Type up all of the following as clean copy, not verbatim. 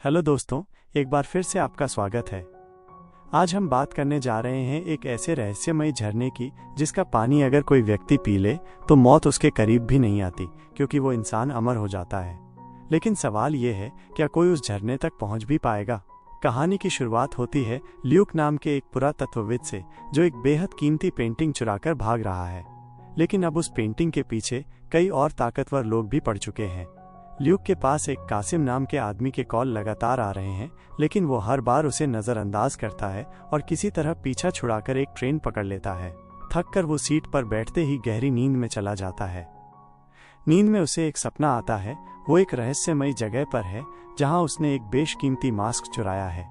Hello दोस्तों, एक बार फिर से आपका स्वागत है। आज हम बात करने जा रहे हैं एक ऐसे रहस्यमयी झरने की जिसका पानी अगर कोई व्यक्ति पी ले तो मौत उसके करीब भी नहीं आती, क्योंकि वो इंसान अमर हो जाता है। लेकिन सवाल ये है, क्या कोई उस झरने तक पहुंच भी पाएगा? कहानी की शुरुआत होती है ल्यूक नाम के एक पुरातत्वविद से, जो एक बेहद कीमती पेंटिंग चुराकर भाग रहा है। लेकिन अब उस पेंटिंग के पीछे कई और ताकतवर लोग भी पड़ चुके हैं। ल्यूक के पास एक कासिम नाम के आदमी के कॉल लगातार आ रहे हैं, लेकिन वो हर बार उसे नजरअंदाज करता है और किसी तरह पीछा छुड़ाकर एक ट्रेन पकड़ लेता है। थक कर वो सीट पर बैठते ही गहरी नींद में चला जाता है। नींद में उसे एक सपना आता है। वो एक रहस्यमयी जगह पर है जहां उसने एक बेशकीमती मास्क चुराया है।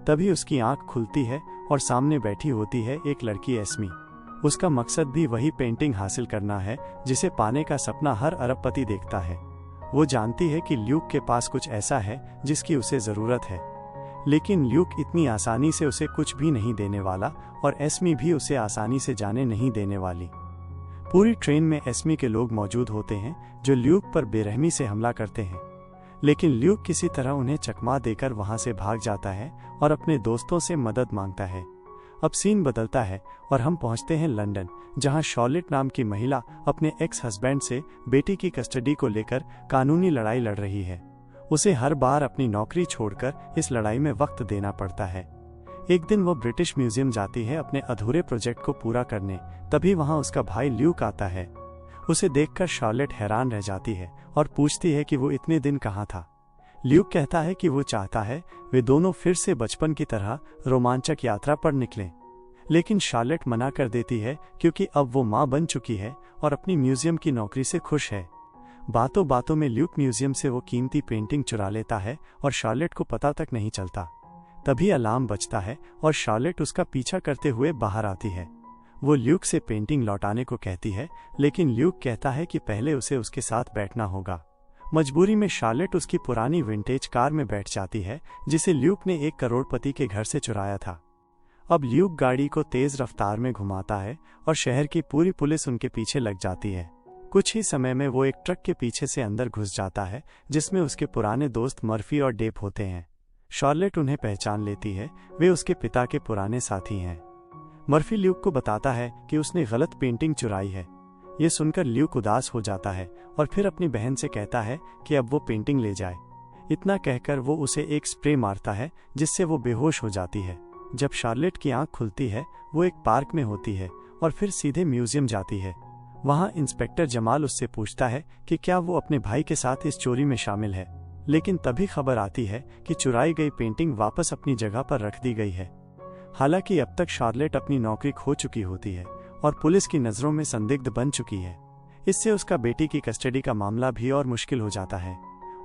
तभी उसकी आंख खुलती है और सामने बैठी होती है एक लड़की एस्मी। उसका मकसद भी वही पेंटिंग हासिल करना है जिसे पाने का सपना हर अरबपति देखता है। वो जानती है कि ल्यूक के पास कुछ ऐसा है जिसकी उसे जरूरत है, लेकिन ल्यूक इतनी आसानी से उसे कुछ भी नहीं देने वाला और एस्मी भी उसे आसानी से जाने नहीं देने वाली। पूरी ट्रेन में एस्मी के लोग मौजूद होते हैं जो ल्यूक पर बेरहमी से हमला करते हैं, लेकिन ल्यूक किसी तरह उन्हें चकमा देकर वहां से भाग जाता है और अपने दोस्तों से मदद मांगता है। अब सीन बदलता है और हम पहुंचते हैं लंदन, जहां शॉर्लेट नाम की महिला अपने एक्स हस्बैंड से बेटी की कस्टडी को लेकर कानूनी लड़ाई लड़ रही है। उसे हर बार अपनी नौकरी छोड़कर इस लड़ाई में वक्त देना पड़ता है। एक दिन वो ब्रिटिश म्यूजियम जाती है अपने अधूरे प्रोजेक्ट को पूरा करने। तभी वहां उसका भाई ल्यूक आता है। उसे देखकर शॉर्लेट हैरान रह जाती है और पूछती है कि वो इतने दिन कहाँ था। ल्यूक कहता है कि वो चाहता है वे दोनों फिर से बचपन की तरह रोमांचक यात्रा पर निकलें, लेकिन शॉर्लेट मना कर देती है क्योंकि अब वो मां बन चुकी है और अपनी म्यूजियम की नौकरी से खुश है। बातों बातों में ल्यूक म्यूजियम से वो कीमती पेंटिंग चुरा लेता है और शॉर्लेट को पता तक नहीं चलता। तभी अलार्म बजता है और शॉर्लेट उसका पीछा करते हुए बाहर आती है। वो ल्यूक से पेंटिंग लौटाने को कहती है, लेकिन ल्यूक कहता है कि पहले उसे उसके साथ बैठना होगा। मजबूरी में शॉर्लेट उसकी पुरानी विंटेज कार में बैठ जाती है जिसे ल्यूक ने एक करोड़पति के घर से चुराया था। अब ल्यूक गाड़ी को तेज रफ्तार में घुमाता है और शहर की पूरी पुलिस उनके पीछे लग जाती है। कुछ ही समय में वो एक ट्रक के पीछे से अंदर घुस जाता है जिसमें उसके पुराने दोस्त मर्फी और डेप होते हैं। शॉर्लेट उन्हें पहचान लेती है, वे उसके पिता के पुराने साथी हैं। मर्फी ल्यूक को बताता है कि उसने गलत पेंटिंग चुराई है। ये सुनकर ल्यूक उदास हो जाता है और फिर अपनी बहन से कहता है कि अब वो पेंटिंग ले जाए। इतना कहकर वो उसे एक स्प्रे मारता है जिससे वो बेहोश हो जाती है। जब शॉर्लेट की आंख खुलती है वो एक पार्क में होती है और फिर सीधे म्यूजियम जाती है। वहां इंस्पेक्टर जमाल उससे पूछता है कि क्या वो अपने भाई के साथ इस चोरी में शामिल है, लेकिन तभी खबर आती है कि चुराई गई पेंटिंग वापस अपनी जगह पर रख दी गई है। हालांकि अब तक शॉर्लेट अपनी नौकरी खो चुकी होती है और पुलिस की नजरों में संदिग्ध बन चुकी है। इससे उसका बेटी की कस्टडी का मामला भी और मुश्किल हो जाता है।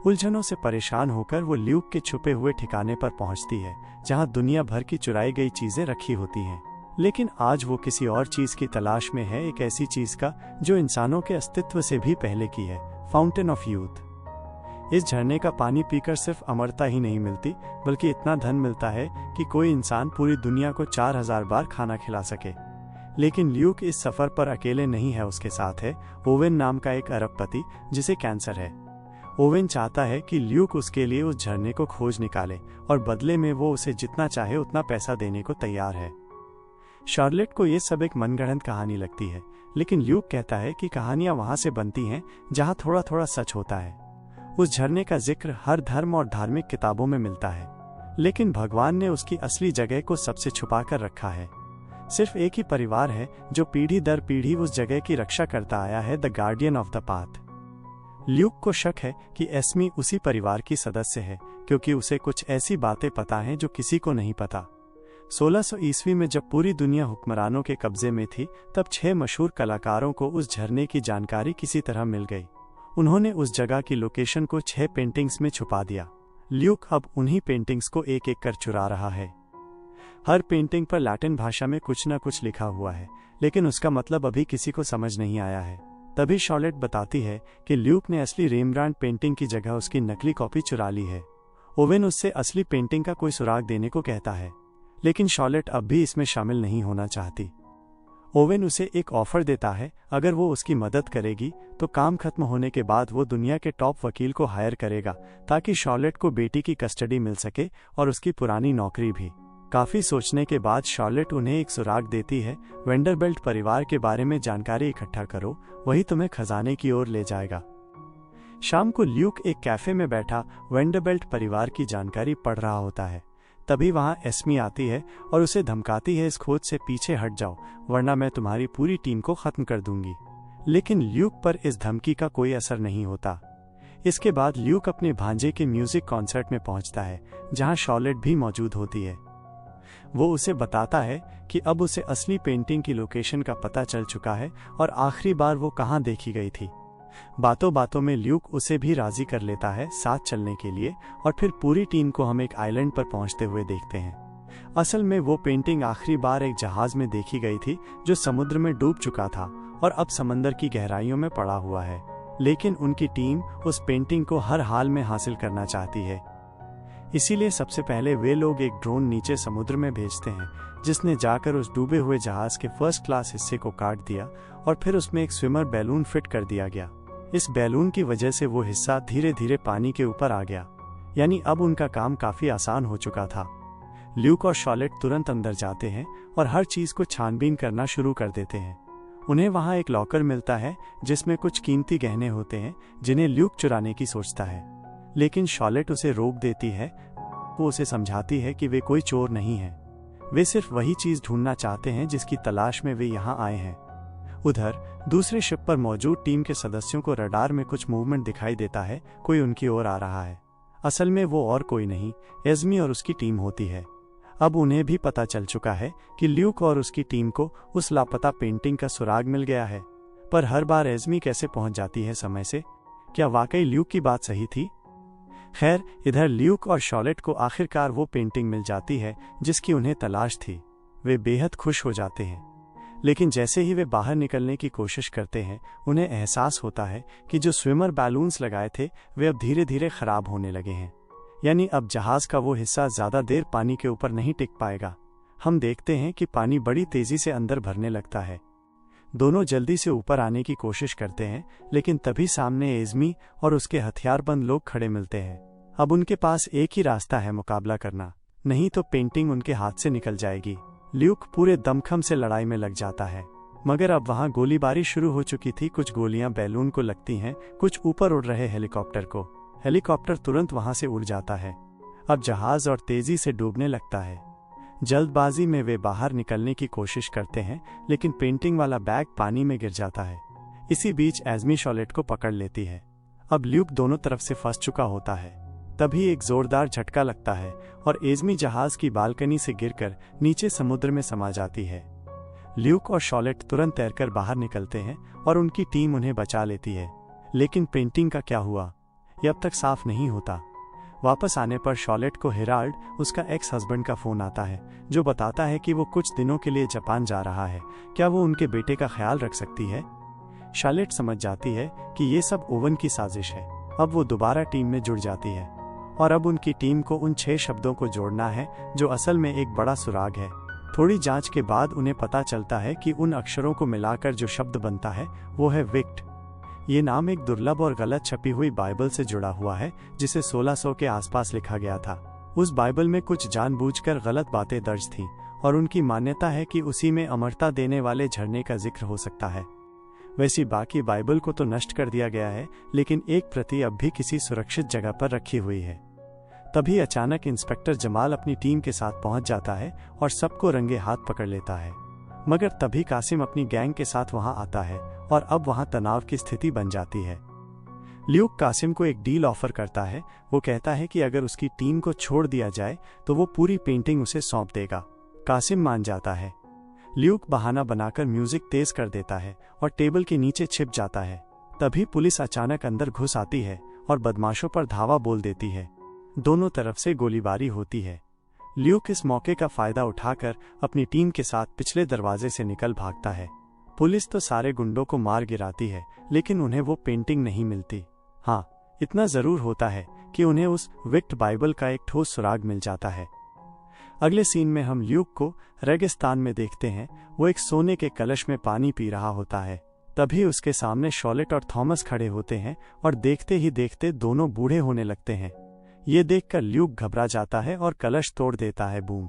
उलझनों से परेशान होकर वो ल्यूक के छुपे हुए ठिकाने पर पहुंचती है जहां दुनिया भर की चुराई गई चीजें रखी होती हैं। लेकिन आज वो किसी और चीज की तलाश में है, एक ऐसी चीज का जो इंसानों के अस्तित्व से भी पहले की है, फाउंटेन ऑफ यूथ। इस झरने का पानी पीकर सिर्फ अमरता ही नहीं मिलती, बल्कि इतना धन मिलता है कि कोई इंसान पूरी दुनिया को 4000 बार खाना खिला सके। लेकिन ल्यूक इस सफर पर अकेले नहीं है, उसके साथ है ओवेन नाम का एक अरबपति जिसे कैंसर है। ओवेन चाहता है कि ल्यूक उसके लिए उस झरने को खोज निकाले और बदले में वो उसे जितना चाहे उतना पैसा देने को तैयार है। शॉर्लेट को ये सब एक मनगढ़ंत कहानी लगती है, लेकिन ल्यूक कहता है कि कहानियां वहां से बनती हैं जहां थोड़ा थोड़ा सच होता है। उस झरने का जिक्र हर धर्म और धार्मिक किताबों में मिलता है, लेकिन भगवान ने उसकी असली जगह को सबसे छुपा कर रखा है। सिर्फ एक ही परिवार है जो पीढ़ी दर पीढ़ी उस जगह की रक्षा करता आया है, the guardian of the path. Luke को शक है कि एस्मी उसी परिवार की सदस्य है, क्योंकि उसे कुछ ऐसी बातें पता हैं जो किसी को नहीं पता। 1600 ईस्वी में जब पूरी दुनिया हुक्मरानों के कब्जे में थी, तब 6 मशहूर कलाकारों को उस झरने की जानकारी किसी तरह मिल गई। उन्होंने उस जगह की लोकेशन को 6 पेंटिंग्स में छुपा दिया। ल्यूक अब उन्हीं पेंटिंग्स को एक एक कर चुरा रहा है। हर पेंटिंग पर लैटिन भाषा में कुछ न कुछ लिखा हुआ है, लेकिन उसका मतलब अभी किसी को समझ नहीं आया है। तभी शॉर्लेट बताती है कि ल्यूक ने असली रेमब्रांड पेंटिंग की जगह उसकी नकली कॉपी चुरा ली है। ओवेन उससे असली पेंटिंग का कोई सुराग देने को कहता है, लेकिन शॉर्लेट अब भी इसमें शामिल नहीं होना चाहती। ओवेन उसे एक ऑफर देता है, अगर वो उसकी मदद करेगी तो काम खत्म होने के बाद वो दुनिया के टॉप वकील को हायर करेगा ताकि शॉर्लेट को बेटी की कस्टडी मिल सके और उसकी पुरानी नौकरी भी। काफी सोचने के बाद शॉर्लेट उन्हें एक सुराग देती है, वेंडरबिल्ट परिवार के बारे में जानकारी इकट्ठा करो, वही तुम्हें खजाने की ओर ले जाएगा। शाम को ल्यूक एक कैफे में बैठा वेंडरबिल्ट परिवार की जानकारी पढ़ रहा होता है। तभी वहां एस्मी आती है और उसे धमकाती है, इस खोज से पीछे हट जाओ वरना मैं तुम्हारी पूरी टीम को खत्म कर दूंगी। लेकिन ल्यूक पर इस धमकी का कोई असर नहीं होता। इसके बाद ल्यूक अपने भांजे के म्यूजिक कॉन्सर्ट में पहुंचता है जहां शॉर्लेट भी मौजूद होती है। वो उसे बताता है कि अब उसे असली पेंटिंग की लोकेशन का पता चल चुका है और आखिरी बार वो कहाँ देखी गई थी। बातों बातों में ल्यूक उसे भी राजी कर लेता है साथ चलने के लिए और फिर पूरी टीम को हम एक आइलैंड पर पहुंचते हुए देखते हैं। असल में वो पेंटिंग आखिरी बार एक जहाज में देखी गई थी जो समुद्र में डूब चुका था और अब समंदर की गहराइयों में पड़ा हुआ है। लेकिन उनकी टीम उस पेंटिंग को हर हाल में हासिल करना चाहती है, इसीलिए सबसे पहले वे लोग एक ड्रोन नीचे समुद्र में भेजते हैं जिसने जाकर उस डूबे हुए जहाज के फर्स्ट क्लास हिस्से को काट दिया और फिर उसमें एक स्विमर बैलून फिट कर दिया गया। इस बैलून की वजह से वो हिस्सा धीरे धीरे पानी के ऊपर आ गया, यानी अब उनका काम काफी आसान हो चुका था। ल्यूक और शॉर्लेट तुरंत अंदर जाते हैं और हर चीज को छानबीन करना शुरू कर देते हैं। उन्हें वहां एक लॉकर मिलता है जिसमें कुछ कीमती गहने होते हैं जिन्हें ल्यूक चुराने की सोचता है, लेकिन शॉर्लेट उसे रोक देती है। वो उसे समझाती है कि वे कोई चोर नहीं है, वे सिर्फ वही चीज ढूंढना चाहते हैं जिसकी तलाश में वे यहाँ आए हैं। उधर दूसरे शिप पर मौजूद टीम के सदस्यों को रडार में कुछ मूवमेंट दिखाई देता है, कोई उनकी ओर आ रहा है। असल में वो और कोई नहीं, एस्मी और उसकी टीम होती है। अब उन्हें भी पता चल चुका है कि ल्यूक और उसकी टीम को उस लापता पेंटिंग का सुराग मिल गया है, पर हर बार एस्मी कैसे पहुंच जाती है समय से? क्या वाकई ल्यूक की बात सही थी? खैर, इधर ल्यूक और शॉर्लेट को आखिरकार वो पेंटिंग मिल जाती है जिसकी उन्हें तलाश थी। वे बेहद खुश हो जाते हैं, लेकिन जैसे ही वे बाहर निकलने की कोशिश करते हैं उन्हें एहसास होता है कि जो स्विमर बैलून्स लगाए थे वे अब धीरे धीरे खराब होने लगे हैं, यानी अब जहाज का वो हिस्सा ज्यादा देर पानी के ऊपर नहीं टिक पाएगा। हम देखते हैं कि पानी बड़ी तेजी से अंदर भरने लगता है। दोनों जल्दी से ऊपर आने की कोशिश करते हैं, लेकिन तभी सामने एस्मी और उसके हथियारबंद लोग खड़े मिलते हैं। अब उनके पास एक ही रास्ता है, मुकाबला करना, नहीं तो पेंटिंग उनके हाथ से निकल जाएगी। ल्यूक पूरे दमखम से लड़ाई में लग जाता है, मगर अब वहां गोलीबारी शुरू हो चुकी थी। कुछ गोलियां बैलून को लगती हैं, कुछ ऊपर उड़ रहे हेलीकॉप्टर को। हेलीकॉप्टर तुरंत वहां से उड़ जाता है। अब जहाज और तेजी से डूबने लगता है। जल्दबाजी में वे बाहर निकलने की कोशिश करते हैं, लेकिन पेंटिंग वाला बैग पानी में गिर जाता है। इसी बीच एस्मी शॉर्लेट को पकड़ लेती है। अब ल्यूक दोनों तरफ से फंस चुका होता है। तभी एक जोरदार झटका लगता है और एस्मी जहाज की बालकनी से गिरकर नीचे समुद्र में समा जाती है। ल्यूक और शॉर्लेट तुरंत तैरकर बाहर निकलते हैं और उनकी टीम उन्हें बचा लेती है। लेकिन पेंटिंग का क्या हुआ, यह अब तक साफ नहीं होता। वापस आने पर शॉर्लेट को हेराल्ड, उसका एक्स हस्बैंड का फोन आता है, जो बताता है कि वो कुछ दिनों के लिए जापान जा रहा है। क्या वो उनके बेटे का ख्याल रख सकती है? शॉर्लेट समझ जाती है कि ये सब ओवन की साजिश है। अब वो दोबारा टीम में जुड़ जाती है और अब उनकी टीम को उन 6 शब्दों को जोड़ना है जो असल में एक बड़ा सुराग है। थोड़ी जांच के बाद उन्हें पता चलता है कि उन अक्षरों को मिलाकर जो शब्द बनता है वो है विक्ट। ये नाम एक दुर्लभ और गलत छपी हुई बाइबल से जुड़ा हुआ है जिसे 1600 के आसपास लिखा गया था। उस बाइबल में कुछ जानबूझकर गलत बातें दर्ज थीं और उनकी मान्यता है कि उसी में अमरता देने वाले झरने का जिक्र हो सकता है। वैसी बाकी बाइबल को तो नष्ट कर दिया गया है, लेकिन एक प्रति अब भी किसी सुरक्षित जगह पर रखी हुई है। तभी अचानक इंस्पेक्टर जमाल अपनी टीम के साथ पहुंच जाता है और सबको रंगे हाथ पकड़ लेता है। मगर तभी कासिम अपनी गैंग के साथ वहां आता है और अब वहां तनाव की स्थिति बन जाती है। ल्यूक कासिम को एक डील ऑफर करता है। वो कहता है कि अगर उसकी टीम को छोड़ दिया जाए तो वो पूरी पेंटिंग उसे सौंप देगा। कासिम मान जाता है। ल्यूक बहाना बनाकर म्यूजिक तेज कर देता है और टेबल के नीचे छिप जाता है। तभी पुलिस अचानक अंदर घुस आती है और बदमाशों पर धावा बोल देती है। दोनों तरफ से गोलीबारी होती है। ल्यूक इस मौके का फायदा उठाकर अपनी टीम के साथ पिछले दरवाजे से निकल भागता है। पुलिस तो सारे गुंडों को मार गिराती है, लेकिन उन्हें वो पेंटिंग नहीं मिलती। हाँ, इतना जरूर होता है कि उन्हें उस विक्ट बाइबल का एक ठोस सुराग मिल जाता है। अगले सीन में हम ल्यूक को रेगिस्तान में देखते हैं। वो एक सोने के कलश में पानी पी रहा होता है। तभी उसके सामने शॉलेट और थॉमस खड़े होते हैं और देखते ही देखते दोनों बूढ़े होने लगते हैं। ये देखकर ल्यूक घबरा जाता है और कलश तोड़ देता है। बूम,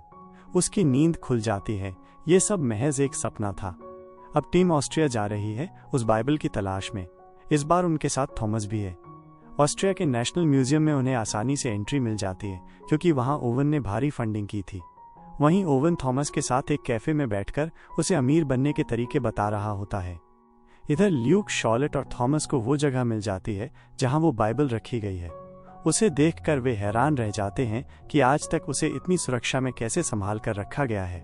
उसकी नींद खुल जाती है। ये सब महज एक सपना था। अब टीम ऑस्ट्रिया जा रही है उस बाइबल की तलाश में। इस बार उनके साथ थॉमस भी है। ऑस्ट्रिया के नेशनल म्यूजियम में उन्हें आसानी से एंट्री मिल जाती है क्योंकि वहां ओवन ने भारी फंडिंग की थी। वहीं ओवन थॉमस के साथ एक कैफे में बैठकर उसे अमीर बनने के तरीके बता रहा होता है। इधर ल्यूक, शॉलेट और थॉमस को वो जगह मिल जाती है जहां वो बाइबल रखी गई है। उसे देखकर वे हैरान रह जाते हैं कि आज तक उसे इतनी सुरक्षा में कैसे संभाल कर रखा गया है।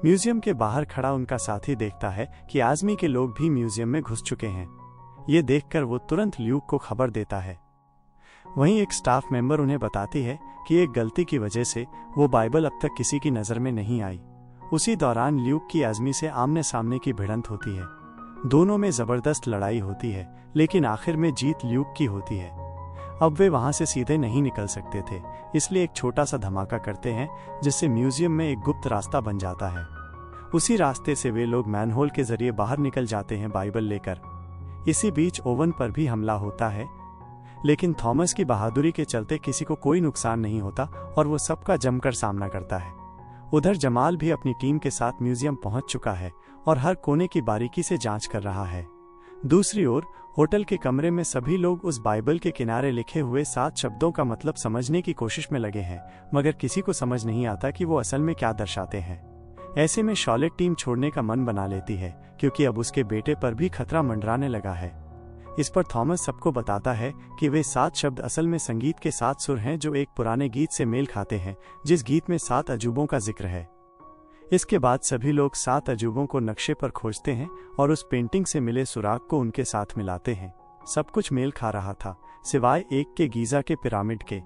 म्यूजियम के बाहर खड़ा उनका साथी देखता है कि आज़मी के लोग भी म्यूजियम में घुस चुके हैं। ये देखकर वो तुरंत ल्यूक को खबर देता है। वहीं एक स्टाफ मेंबर उन्हें बताती है कि एक गलती की वजह से वो बाइबल अब तक किसी की नज़र में नहीं आई। उसी दौरान ल्यूक की आज़मी से आमने सामने की भिड़ंत होती है। दोनों में जबरदस्त लड़ाई होती है, लेकिन आखिर में जीत ल्यूक की होती है। अब वे वहां से सीधे नहीं निकल सकते थे, इसलिए एक छोटा सा धमाका करते हैं जिससे म्यूजियम में एक गुप्त रास्ता बन जाता है। उसी रास्ते से वे लोग मैनहोल के जरिए बाहर निकल जाते हैं बाइबल लेकर। इसी बीच ओवन पर भी हमला होता है, लेकिन थॉमस की बहादुरी के चलते किसी को कोई नुकसान नहीं होता और वो सबका जमकर सामना करता है। उधर जमाल भी अपनी टीम के साथ म्यूजियम पहुंच चुका है और हर कोने की बारीकी से जांच कर रहा है। दूसरी ओर होटल के कमरे में सभी लोग उस बाइबल के किनारे लिखे हुए 7 शब्दों का मतलब समझने की कोशिश में लगे हैं, मगर किसी को समझ नहीं आता कि वो असल में क्या दर्शाते हैं। ऐसे में शॉलेट टीम छोड़ने का मन बना लेती है क्योंकि अब उसके बेटे पर भी खतरा मंडराने लगा है। इस पर थॉमस सबको बताता है कि वे 7 शब्द असल में संगीत के 7 सुर हैं जो एक पुराने गीत से मेल खाते हैं, जिस गीत में 7 अजूबों का जिक्र है। इसके बाद सभी लोग 7 अजूबों को नक्शे पर खोजते हैं और उस पेंटिंग से मिले सुराग को उनके साथ मिलाते हैं। सब कुछ मेल खा रहा था, सिवाय एक के गीजा के पिरामिड के।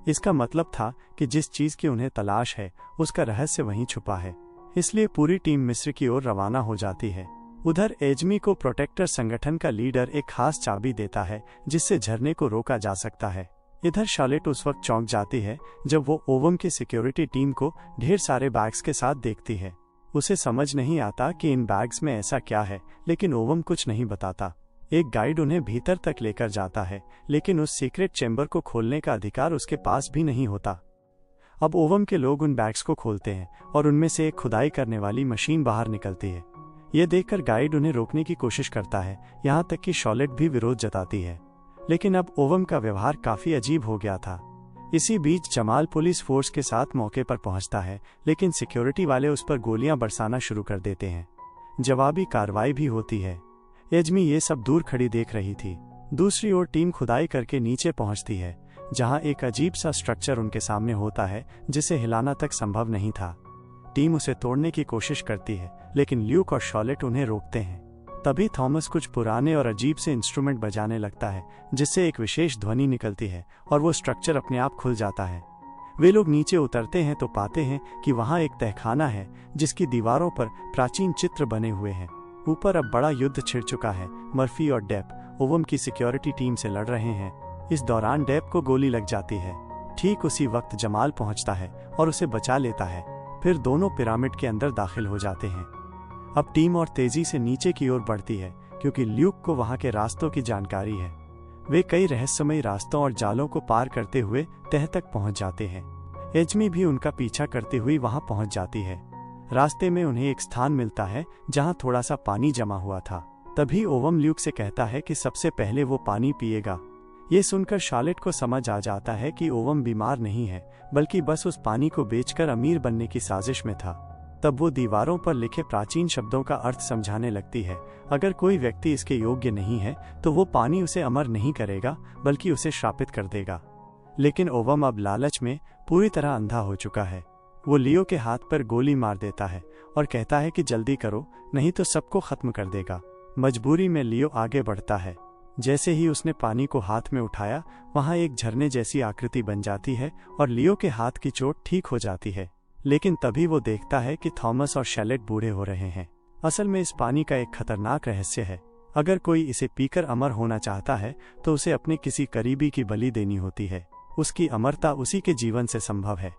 इसका मतलब था कि जिस चीज की उन्हें तलाश है उसका रहस्य वहीं छुपा है। इसलिए पूरी टीम मिस्र की ओर रवाना हो जाती है। उधर एजमी को प्रोटेक्टर संगठन का लीडर एक खास चाबी देता है जिससे झरने को रोका जा सकता है। इधर शॉलेट उस वक्त चौंक जाती है जब वो ओवम की सिक्योरिटी टीम को ढेर सारे बैग्स के साथ देखती है। उसे समझ नहीं आता कि इन बैग्स में ऐसा क्या है, लेकिन ओवम कुछ नहीं बताता। एक गाइड उन्हें भीतर तक लेकर जाता है, लेकिन उस सीक्रेट चैम्बर को खोलने का अधिकार उसके पास भी नहीं होता। अब ओवम के लोग उन बैग्स को खोलते हैं और उनमें से एक खुदाई करने वाली मशीन बाहर निकलती है। ये देखकर गाइड उन्हें रोकने की कोशिश करता है, यहाँ तक कि शॉलेट भी विरोध जताती है, लेकिन अब ओवम का व्यवहार काफी अजीब हो गया था। इसी बीच जमाल पुलिस फोर्स के साथ मौके पर पहुंचता है, लेकिन सिक्योरिटी वाले उस पर गोलियां बरसाना शुरू कर देते हैं। जवाबी कार्रवाई भी होती है। एजमी ये सब दूर खड़ी देख रही थी। दूसरी ओर टीम खुदाई करके नीचे पहुंचती है, जहां एक अजीब सा स्ट्रक्चर उनके सामने होता है जिसे हिलाना तक संभव नहीं था। टीम उसे तोड़ने की कोशिश करती है, लेकिन ल्यूक और शॉलेट उन्हें रोकते हैं। तभी थॉमस कुछ पुराने और अजीब से इंस्ट्रूमेंट बजाने लगता है, जिससे एक विशेष ध्वनि निकलती है और वो स्ट्रक्चर अपने आप खुल जाता है। वे लोग नीचे उतरते हैं तो पाते हैं कि वहां एक तहखाना है जिसकी दीवारों पर प्राचीन चित्र बने हुए हैं। ऊपर अब बड़ा युद्ध छिड़ चुका है। मर्फी और डेप ओवम की सिक्योरिटी टीम से लड़ रहे हैं। इस दौरान डेप को गोली लग जाती है। ठीक उसी वक्त जमाल पहुंचता है और उसे बचा लेता है। फिर दोनों पिरामिड के अंदर दाखिल हो जाते हैं। अब टीम और तेजी से नीचे की ओर बढ़ती है क्योंकि ल्यूक को वहां के रास्तों की जानकारी है। वे कई रहस्यमयी रास्तों और जालों को पार करते हुए तह तक पहुंच जाते हैं। एजमी भी उनका पीछा करती हुई वहां पहुंच जाती है। रास्ते में उन्हें एक स्थान मिलता है जहां थोड़ा सा पानी जमा हुआ था। तभी ओवम ल्यूक से कहता है कि सबसे पहले वो पानी पिएगा। ये सुनकर शॉलेट को समझ आ जाता है कि ओवम बीमार नहीं है, बल्कि बस उस पानी को बेचकर अमीर बनने की साजिश में था। तब वो दीवारों पर लिखे प्राचीन शब्दों का अर्थ समझाने लगती है। अगर कोई व्यक्ति इसके योग्य नहीं है तो वो पानी उसे अमर नहीं करेगा, बल्कि उसे श्रापित कर देगा। लेकिन ओवम अब लालच में पूरी तरह अंधा हो चुका है। वो लियो के हाथ पर गोली मार देता है और कहता है कि जल्दी करो, नहीं तो सबको खत्म कर देगा। मजबूरी में लियो आगे बढ़ता है। जैसे ही उसने पानी को हाथ में उठाया, वहां एक झरने जैसी आकृति बन जाती है और लियो के हाथ की चोट ठीक हो जाती है। लेकिन तभी वो देखता है कि थॉमस और शैलेट बूढ़े हो रहे हैं। असल में इस पानी का एक खतरनाक रहस्य है। अगर कोई इसे पीकर अमर होना चाहता है तो उसे अपने किसी करीबी की बलि देनी होती है। उसकी अमरता उसी के जीवन से संभव है।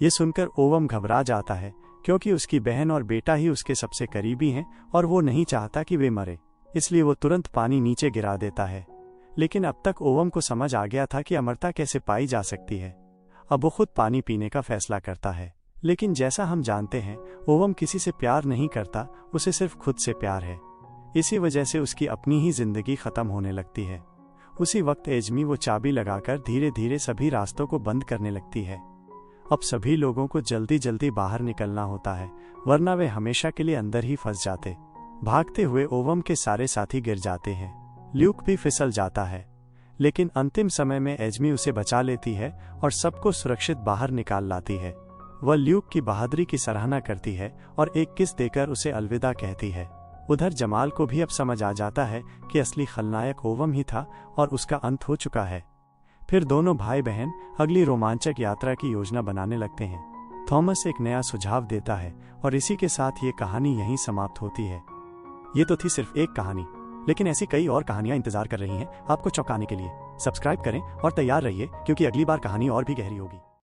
ये सुनकर ओवम घबरा जाता है, क्योंकि उसकी बहन और बेटा ही उसके सबसे करीबी हैं और वो नहीं चाहता कि वे मरे, इसलिए वो तुरंत पानी नीचे गिरा देता है। लेकिन अब तक ओवम को समझ आ गया था कि अमरता कैसे पाई जा सकती है। अब वो खुद पानी पीने का फैसला करता है। लेकिन जैसा हम जानते हैं, ओवम किसी से प्यार नहीं करता, उसे सिर्फ खुद से प्यार है। इसी वजह से उसकी अपनी ही जिंदगी खत्म होने लगती है। उसी वक्त एजमी वो चाबी लगाकर धीरे धीरे सभी रास्तों को बंद करने लगती है। अब सभी लोगों को जल्दी जल्दी बाहर निकलना होता है, वरना वे हमेशा के लिए अंदर ही फंस जाते। भागते हुए ओवम के सारे साथी गिर जाते हैं। ल्यूक भी फिसल जाता है, लेकिन अंतिम समय में एजमी उसे बचा लेती है और सबको सुरक्षित बाहर निकाल लाती है। वह ल्यूक की बहादुरी की सराहना करती है और एक किस देकर उसे अलविदा कहती है। उधर जमाल को भी अब समझ आ जाता है कि असली खलनायक ओवम ही था और उसका अंत हो चुका है। फिर दोनों भाई बहन अगली रोमांचक यात्रा की योजना बनाने लगते हैं। थॉमस एक नया सुझाव देता है और इसी के साथ ये कहानी यहीं समाप्त होती है। ये तो थी सिर्फ एक कहानी, लेकिन ऐसी कई और कहानियां इंतजार कर रही हैं आपको चौंकाने के लिए। सब्सक्राइब करें और तैयार रहिए, क्योंकि अगली बार कहानी और भी गहरी होगी।